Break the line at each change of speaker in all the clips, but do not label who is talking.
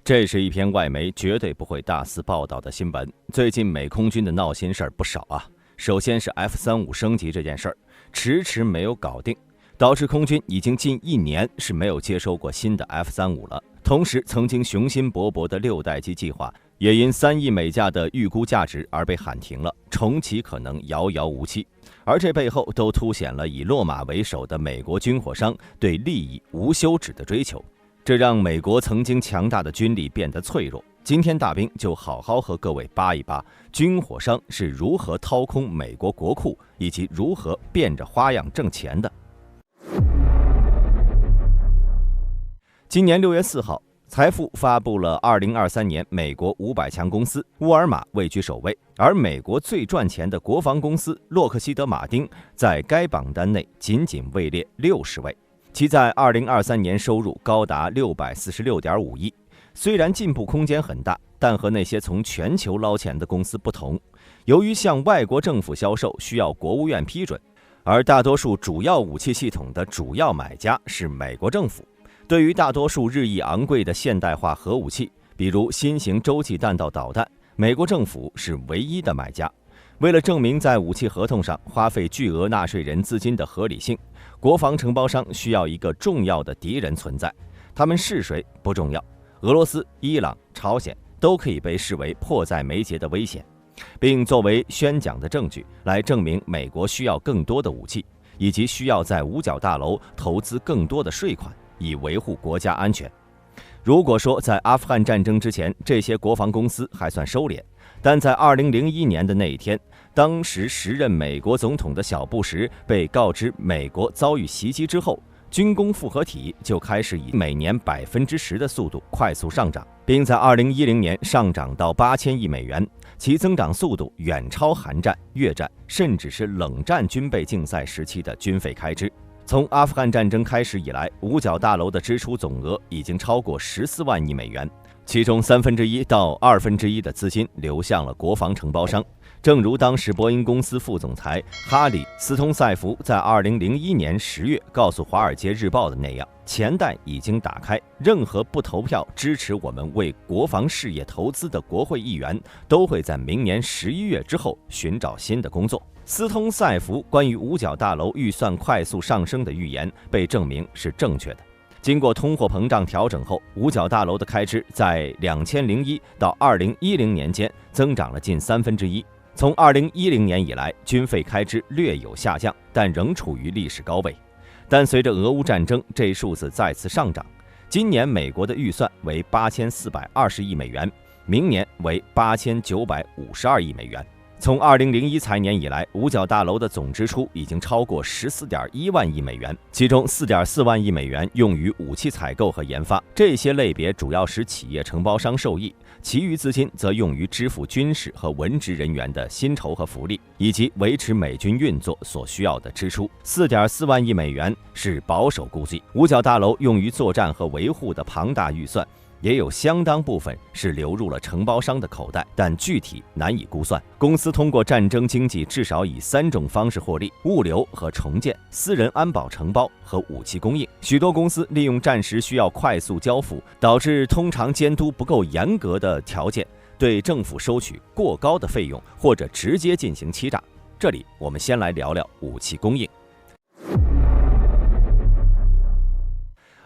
这是一篇外媒绝对不会大肆报道的新闻。最近美空军的闹心事儿不少啊。首先是 F-35升级这件事儿，迟迟没有搞定，导致空军已经近1年是没有接收过新的 F-35了。同时，曾经雄心勃勃的6代机计划也因3亿美价的预估价值而被喊停了，重启可能遥遥无期。而这背后都凸显了以洛马为首的美国军火商对利益无休止的追求。这让美国曾经强大的军力变得脆弱。今天大兵就好好和各位扒一扒军火商是如何掏空美国国库，以及如何变着花样挣钱的。今年6月4号，财富发布了2023年美国500强公司，沃尔玛位居首位，而美国最赚钱的国防公司洛克希德马丁在该榜单内仅位列60位。其在2023年收入高达646.5亿，虽然进步空间很大，但和那些从全球捞钱的公司不同，由于向外国政府销售需要国务院批准，而大多数主要武器系统的主要买家是美国政府。对于大多数日益昂贵的现代化核武器，比如新型洲际弹道导弹，美国政府是唯一的买家。为了证明在武器合同上花费巨额纳税人资金的合理性，国防承包商需要一个重要的敌人存在。他们是谁不重要，俄罗斯、伊朗、朝鲜都可以被视为迫在眉睫的危险，并作为宣讲的证据来证明美国需要更多的武器，以及需要在五角大楼投资更多的税款，以维护国家安全。如果说在阿富汗战争之前，这些国防公司还算收敛，但在2001年的那一天，当时时任美国总统的小布什被告知美国遭遇袭击之后，军工复合体就开始以每年10%的速度快速上涨，并在2010年上涨到8000亿美元，其增长速度远超韩战、越战，甚至是冷战军备竞赛时期的军费开支。从阿富汗战争开始以来，五角大楼的支出总额已经超过14万亿美元，其中1/3到1/2的资金流向了国防承包商。正如当时波音公司副总裁哈里·斯通塞弗在2001年10月告诉《华尔街日报》的那样，钱袋已经打开，任何不投票支持我们为国防事业投资的国会议员都会在明年11月之后寻找新的工作。斯通塞弗关于五角大楼预算快速上升的预言被证明是正确的。经过通货膨胀调整后，五角大楼的开支在2001到2010年间增长了近1/3。从2010年以来，军费开支略有下降，但仍处于历史高位。但随着俄乌战争，这数字再次上涨。今年美国的预算为8420亿美元，明年为8952亿美元。从2001财年以来，五角大楼的总支出已经超过14.1万亿美元，其中4.4万亿美元用于武器采购和研发，这些类别主要使企业承包商受益，其余资金则用于支付军事和文职人员的薪酬和福利，以及维持美军运作所需要的支出。4.4万亿美元是保守估计，五角大楼用于作战和维护的庞大预算也有相当部分是流入了承包商的口袋，但具体难以估算。公司通过战争经济至少以3种方式获利：物流和重建、私人安保承包和武器供应。许多公司利用战时需要快速交付，导致通常监督不够严格的条件，对政府收取过高的费用，或者直接进行欺诈。这里我们先来聊聊武器供应。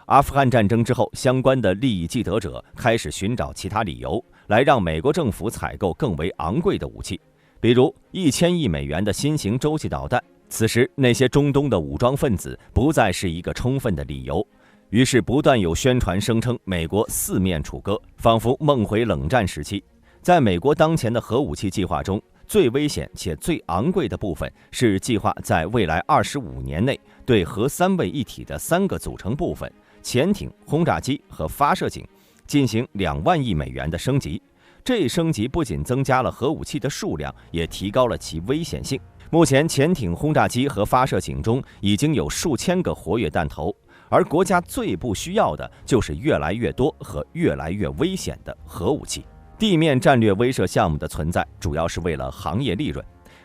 阿富汗战争之后，相关的利益既得者开始寻找其他理由来让美国政府采购更为昂贵的武器，比如1000亿美元的新型洲际导弹。此时，那些中东的武装分子不再是一个充分的理由，于是不断有宣传声称美国四面楚歌，仿佛梦回冷战时期。在美国当前的核武器计划中，最危险且最昂贵的部分是计划在未来25年内对核3位一体的3个组成部分潜艇、轰炸机和发射井进行2万亿美元的升级。这一升级不仅增加了核武器的数量，也提高了其危险性。目前，潜艇、轰炸机和发射井中已经有数千个活跃弹头，而国家最不需要的就是越来越多和越来越危险的核武器。地面战略威慑项目的存在，主要是为了行业利润。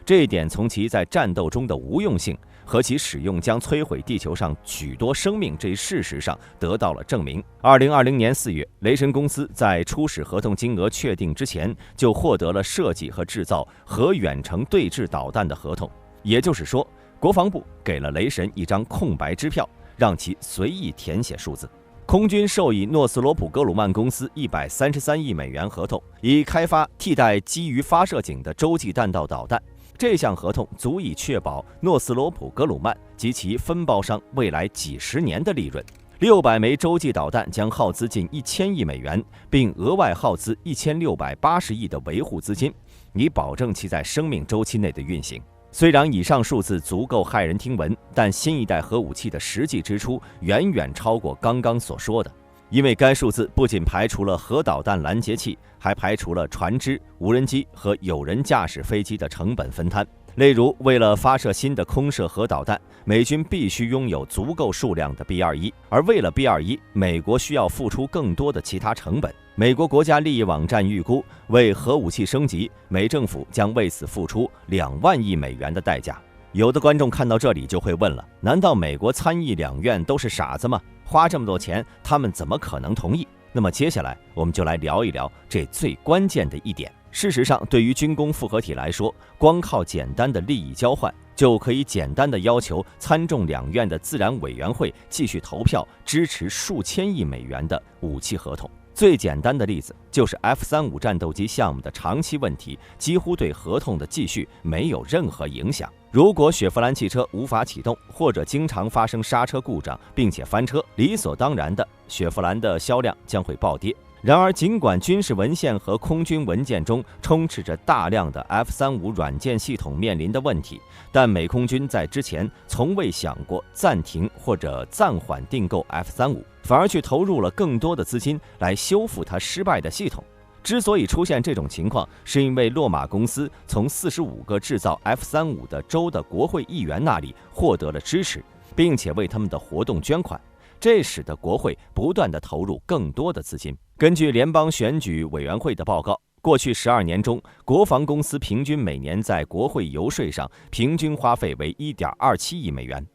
这一点从其在战斗中的无用性和其使用将摧毁地球上许多生命这一事实上得到了证明。2020年4月，雷神公司在初始合同金额确定之前，就获得了设计和制造核远程对峙导弹的合同。也就是说，国防部给了雷神一张空白支票，让其随意填写数字。空军授予诺斯罗普格鲁曼公司133亿美元合同，以开发替代基于发射井的洲际弹道导弹。这项合同足以确保诺斯罗普格鲁曼及其分包商未来几十年的利润。600枚洲际导弹将耗资近1000亿美元，并额外耗资1680亿的维护资金，以保证其在生命周期内的运行。虽然以上数字足够骇人听闻，但新一代核武器的实际支出远远超过刚刚所说的。因为该数字不仅排除了核导弹拦截器，还排除了船只、无人机和有人驾驶飞机的成本分摊。例如，为了发射新的空射核导弹，美军必须拥有足够数量的 B-21，而为了 B-21，美国需要付出更多的其他成本。美国国家利益网站预估，为核武器升级，美政府将为此付出2万亿美元的代价。有的观众看到这里就会问了，难道美国参议两院都是傻子吗？花这么多钱，他们怎么可能同意？那么接下来我们就来聊一聊这最关键的一点。事实上，对于军工复合体来说，光靠简单的利益交换，就可以简单的要求参众两院的自然委员会继续投票支持数千亿美元的武器合同。最简单的例子就是 F-35战斗机项目的长期问题，几乎对合同的继续没有任何影响。如果雪佛兰汽车无法启动，或者经常发生刹车故障并且翻车，理所当然的，雪佛兰的销量将会暴跌。然而，尽管军事文献和空军文件中充斥着大量的 F-35软件系统面临的问题，但美空军在之前从未想过暂停或者暂缓订购 F-35，反而去投入了更多的资金来修复它失败的系统。之所以出现这种情况，是因为洛马公司从45个制造 F-35的州的国会议员那里获得了支持，并且为他们的活动捐款，这使得国会不断地投入更多的资金。根据联邦选举委员会的报告，过去12年中，国防公司平均每年在国会游说上平均花费为1.27亿美元。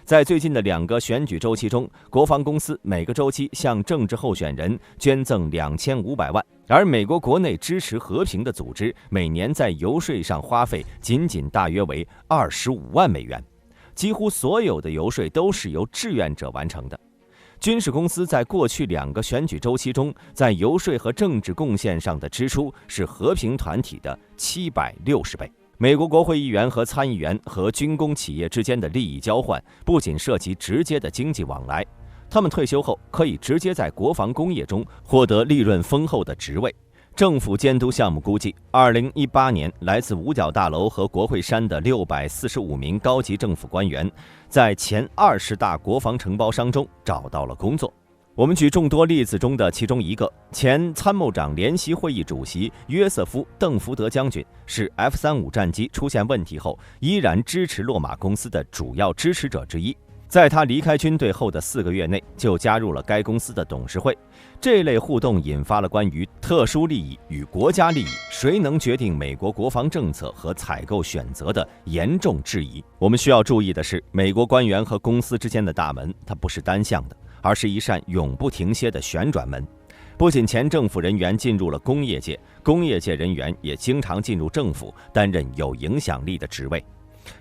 在最近的2个选举周期中，国防公司每个周期向政治候选人捐赠2500万，而美国国内支持和平的组织每年在游说上花费仅大约为25万美元。几乎所有的游说都是由志愿者完成的。军事公司在过去2个选举周期中，在游说和政治贡献上的支出是和平团体的760倍。美国国会议员和参议员和军工企业之间的利益交换，不仅涉及直接的经济往来，他们退休后可以直接在国防工业中获得利润丰厚的职位。政府监督项目估计，2018年来自五角大楼和国会山的645名高级政府官员，在前20大国防承包商中找到了工作。我们举众多例子中的其中一个，前参谋长联席会议主席约瑟夫·邓福德将军是 F-35战机出现问题后依然支持洛马公司的主要支持者之一。在他离开军队后的4个月内，就加入了该公司的董事会。这类互动引发了关于特殊利益与国家利益谁能决定美国国防政策和采购选择的严重质疑。我们需要注意的是，美国官员和公司之间的大门，它不是单向的，而是一扇永不停歇的旋转门。不仅前政府人员进入了工业界，工业界人员也经常进入政府，担任有影响力的职位。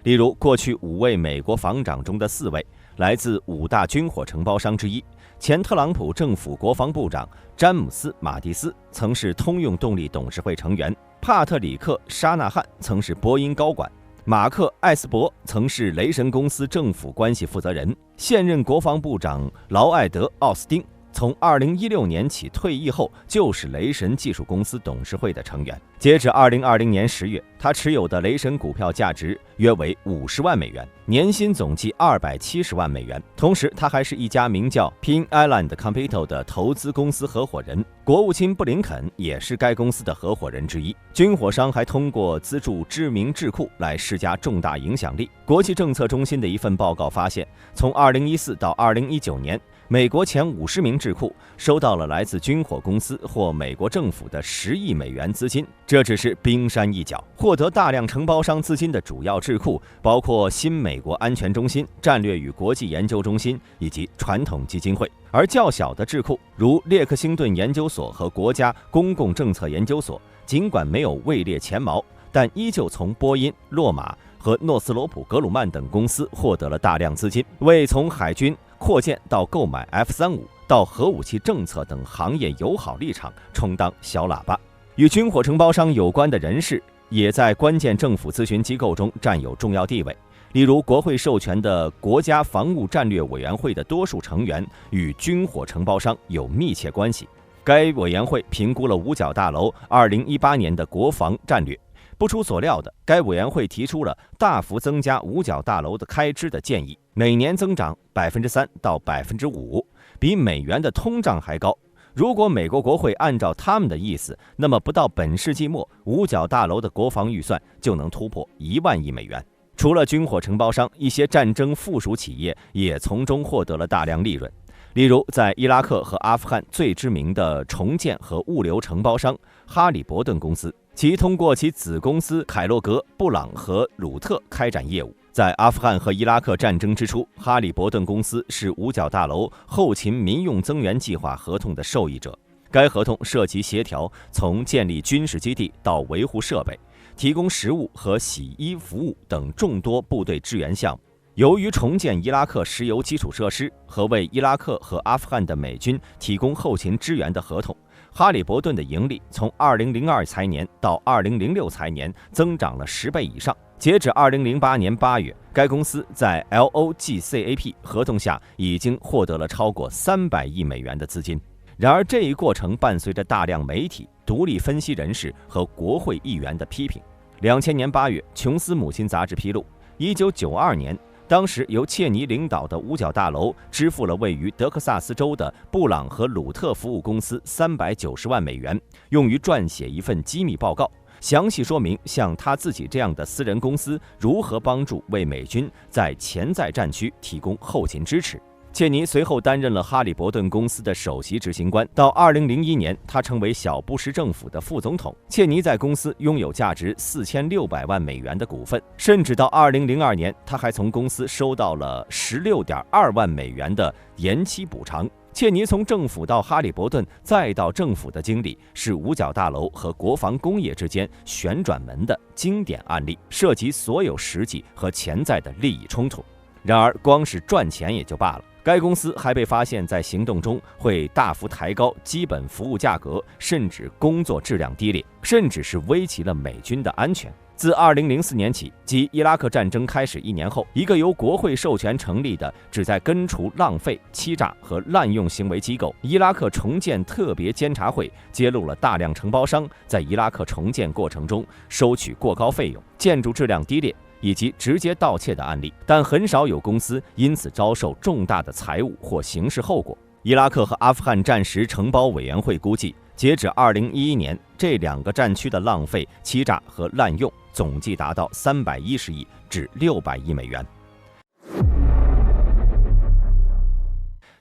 例如，过去5位美国防长中的4位来自5大军火承包商之一。前特朗普政府国防部长詹姆斯·马蒂斯曾是通用动力董事会成员，帕特里克·沙纳汉曾是波音高管，马克·艾斯伯曾是雷神公司政府关系负责人，现任国防部长劳埃德·奥斯汀从2016年起退役后，就是雷神技术公司董事会的成员。截至2020年10月，他持有的雷神股票价值约为50万美元，年薪总计270万美元。同时，他还是一家名叫 Pin Island Capital 的投资公司合伙人，国务卿布林肯也是该公司的合伙人之一。军火商还通过资助知名智库来施加重大影响力。国际政策中心的一份报告发现，从2014到2019年，美国前50名智库收到了来自军火公司或美国政府的10亿美元资金，这只是冰山一角。获得大量承包商资金的主要智库包括新美国安全中心、战略与国际研究中心以及传统基金会，而较小的智库如列克星顿研究所和国家公共政策研究所，尽管没有位列前茅，但依旧从波音、洛马和诺斯罗普格鲁曼等公司获得了大量资金，为从海军扩建到购买 F-35到核武器政策等行业友好立场充当小喇叭。与军火承包商有关的人士也在关键政府咨询机构中占有重要地位，例如国会授权的国家防务战略委员会的多数成员与军火承包商有密切关系。该委员会评估了五角大楼2018年的国防战略。不出所料的，该委员会提出了大幅增加五角大楼的开支的建议，每年增长3%到5%，比美元的通胀还高。如果美国国会按照他们的意思，那么不到本世纪末，五角大楼的国防预算就能突破1万亿美元。除了军火承包商，一些战争附属企业也从中获得了大量利润。例如，在伊拉克和阿富汗最知名的重建和物流承包商哈里伯顿公司，其通过其子公司凯洛格、布朗和鲁特开展业务。在阿富汗和伊拉克战争之初，哈里伯顿公司是五角大楼后勤民用增援计划合同的受益者。该合同涉及协调从建立军事基地到维护设备、提供食物和洗衣服务等众多部队支援项目。由于重建伊拉克石油基础设施和为伊拉克和阿富汗的美军提供后勤支援的合同，哈里伯顿的盈利从2002财年到2006财年增长了10倍以上。截止2008年8月，该公司在 LOGCAP 合同下已经获得了超过300亿美元的资金。然而，这一过程伴随着大量媒体、独立分析人士和国会议员的批评。2000年8月，琼斯母亲杂志披露，1992年，当时由切尼领导的五角大楼支付了位于德克萨斯州的布朗和鲁特服务公司390万美元，用于撰写一份机密报告，详细说明像他自己这样的私人公司如何帮助为美军在潜在战区提供后勤支持。切尼随后担任了哈里伯顿公司的首席执行官，到2001年，他成为小布什政府的副总统。切尼在公司拥有价值4600万美元的股份，甚至到2002年，他还从公司收到了16.2万美元的延期补偿。切尼从政府到哈里伯顿再到政府的经历，是五角大楼和国防工业之间旋转门的经典案例，涉及所有实际和潜在的利益冲突。然而，光是赚钱也就罢了。该公司还被发现在行动中会大幅抬高基本服务价格，甚至工作质量低劣，甚至是危及了美军的安全。自2004年起，即伊拉克战争开始1年后，一个由国会授权成立的旨在根除浪费、欺诈和滥用行为机构——伊拉克重建特别监察会，揭露了大量承包商在伊拉克重建过程中收取过高费用、建筑质量低劣以及直接盗窃的案例，但很少有公司因此遭受重大的财务或刑事后果。伊拉克和阿富汗战时承包委员会估计，截止2011年，这2个战区的浪费、欺诈和滥用总计达到310亿至600亿美元。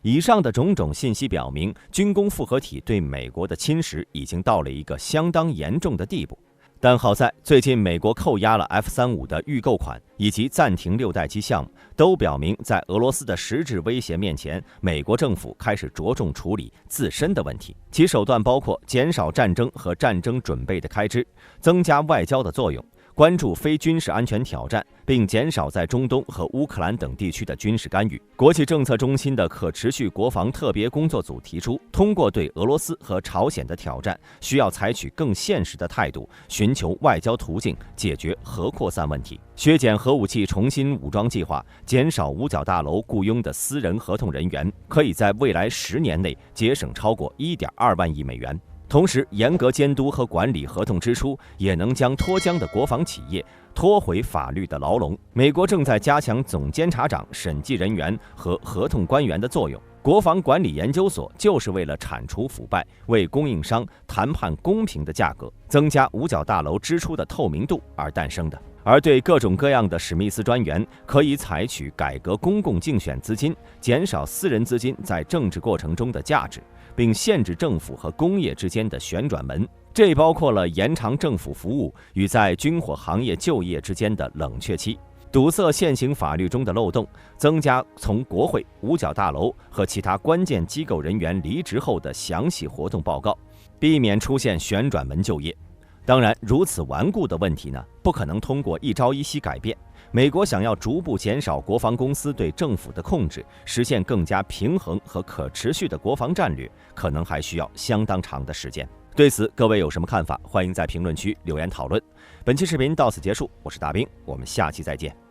以上的种种信息表明，军工复合体对美国的侵蚀已经到了一个相当严重的地步。但好在最近美国扣押了 F-35的预购款，以及暂停6代机项目，都表明在俄罗斯的实质威胁面前，美国政府开始着重处理自身的问题。其手段包括减少战争和战争准备的开支，增加外交的作用，关注非军事安全挑战，并减少在中东和乌克兰等地区的军事干预。国际政策中心的可持续国防特别工作组提出，通过对俄罗斯和朝鲜的挑战，需要采取更现实的态度，寻求外交途径解决核扩散问题，削减核武器重新武装计划，减少五角大楼雇佣的私人合同人员，可以在未来10年内节省超过1.2万亿美元。同时，严格监督和管理合同支出，也能将脱缰的国防企业拖回法律的牢笼。美国正在加强总监察长、审计人员和合同官员的作用。国防管理研究所就是为了铲除腐败，为供应商谈判公平的价格，增加五角大楼支出的透明度而诞生的。而对各种各样的史密斯专员，可以采取改革公共竞选资金，减少私人资金在政治过程中的价值，并限制政府和工业之间的旋转门。这包括了延长政府服务与在军火行业就业之间的冷却期，堵塞现行法律中的漏洞，增加从国会、五角大楼和其他关键机构人员离职后的详细活动报告，避免出现旋转门就业。当然，如此顽固的问题呢，不可能通过一朝一夕改变。美国想要逐步减少国防公司对政府的控制，实现更加平衡和可持续的国防战略，可能还需要相当长的时间。对此，各位有什么看法？欢迎在评论区留言讨论。本期视频到此结束，我是大兵，我们下期再见。